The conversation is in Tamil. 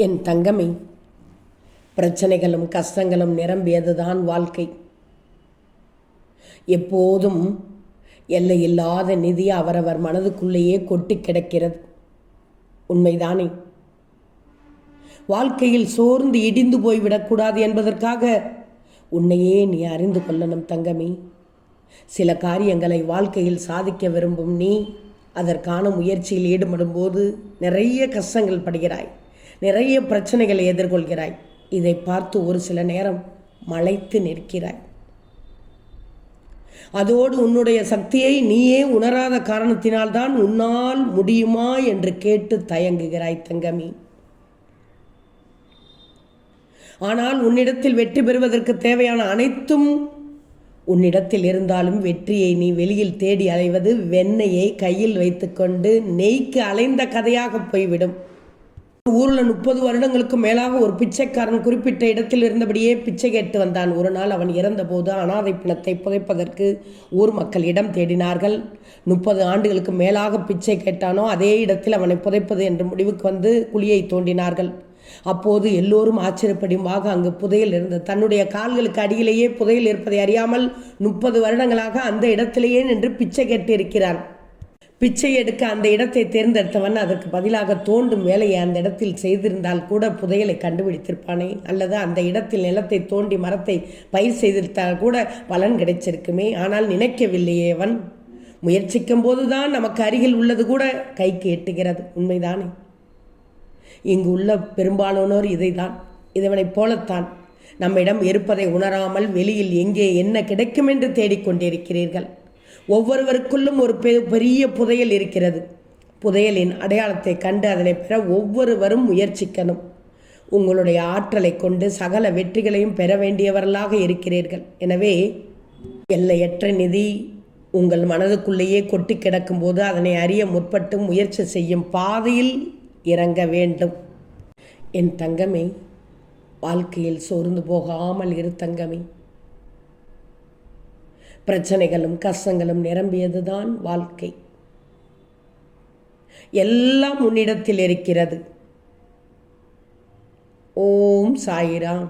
என் தங்கமே, பிரச்சனைகளும் கஷ்டங்களும் நிரம்பியதுதான் வாழ்க்கை. எப்போதும் எல்லையில்லாத நிதி அவரவர் மனதுக்குள்ளேயே கொட்டி கிடக்கிறது. உண்மைதானே? வாழ்க்கையில் சோர்ந்து இடிந்து போய்விடக்கூடாது என்பதற்காக உன்னையே நீ அறிந்து கொள்ளணும் தங்கமே. சில காரியங்களை வாழ்க்கையில் சாதிக்க விரும்பும் நீ அதற்கான முயற்சியில் ஈடுபடும் போது நிறைய கஷ்டங்கள் படுகிறாய், நிறைய பிரச்சனைகளை எதிர்கொள்கிறாய். இதை பார்த்து ஒரு சில நேரம் மலைத்து நிற்கிறாய். அதோடு உன்னுடைய சக்தியை நீயே உணராத காரணத்தினால்தான் உன்னால் முடியுமா என்று கேட்டு தயங்குகிறாய் தங்கமி. ஆனால் உன்னிடத்தில் வெற்றி பெறுவதற்கு தேவையான அனைத்தும் உன்னிடத்தில் இருந்தாலும் வெற்றியை நீ வெளியில் தேடி அலைவது வெண்ணெயை கையில் வைத்துக்கொண்டு நெய்க்கு அலைந்த கதையாக போய்விடும். ஊரில் 30 வருடங்களுக்கு மேலாக ஒரு பிச்சைக்காரன் குறிப்பிட்ட இடத்தில் இருந்தபடியே பிச்சை கேட்டு வந்தான். ஒரு நாள் அவன் இறந்தபோது அனாதை பிணத்தை புதைப்பதற்கு ஊர் மக்கள் இடம் தேடினார்கள். 30 ஆண்டுகளுக்கு மேலாக பிச்சை கேட்டானோ அதே இடத்தில் அவனை புதைப்பது என்ற முடிவுக்கு வந்து குழியை தோண்டினார்கள். அப்போது எல்லோரும் ஆச்சரியப்படுமாக அங்கு புதையல் இருந்தது. தன்னுடைய கால்களுக்கு அடியிலேயே புதையல் இருப்பதை அறியாமல் 30 வருடங்களாக அந்த இடத்திலேயே நின்று பிச்சை கேட்டு இருக்கிறான். பிச்சை எடுக்க அந்த இடத்தை தேர்ந்தெடுத்தவன் அதற்கு பதிலாக தோண்டும் வேலையை அந்த இடத்தில் செய்திருந்தால் கூட புதையலை கண்டுபிடித்திருப்பானே, அல்லது அந்த இடத்தில் நிலத்தை தோண்டி மரத்தை பயிர் செய்திருந்தால் கூட பலன் கிடைச்சிருக்குமே. ஆனால் நினைக்கவில்லையே அவன். முயற்சிக்கும் போதுதான் நமக்கு அருகில் உள்ளது கூட கைக்கு எட்டுகிறது. உண்மைதானே? இங்கு உள்ள பெரும்பாலானோர் இதைதான், இதவனைப் போலத்தான் நம்மிடம் இருப்பதை உணராமல் வெளியில் எங்கே என்ன கிடைக்கும் என்று தேடிக்கொண்டிருக்கிறீர்கள். ஒவ்வொருவருக்குள்ளும் ஒரு பெரிய புதையல் இருக்கிறது. புதையலின் அடையாளத்தை கண்டு அதனை பெற ஒவ்வொருவரும் முயற்சிக்கணும். உங்களுடைய ஆற்றலை கொண்டு சகல வெற்றிகளையும் பெற வேண்டியவர்களாக இருக்கிறீர்கள். எனவே எல்லையற்ற நிதி உங்கள் மனதுக்குள்ளேயே கொட்டி கிடக்கும் போது அதனை அறிய முற்பட்டு முயற்சி செய்யும் பாதையில் இறங்க வேண்டும். என் தங்கமே, வாழ்க்கையில் சோர்ந்து போகாமல் இரு தங்கமே. பிரச்சனைகளும் கஷ்டங்களும் நிரம்பியதுதான் வாழ்க்கை. எல்லாம் உன்னிடத்தில் இருக்கிறது. ஓம் சாயிராம்.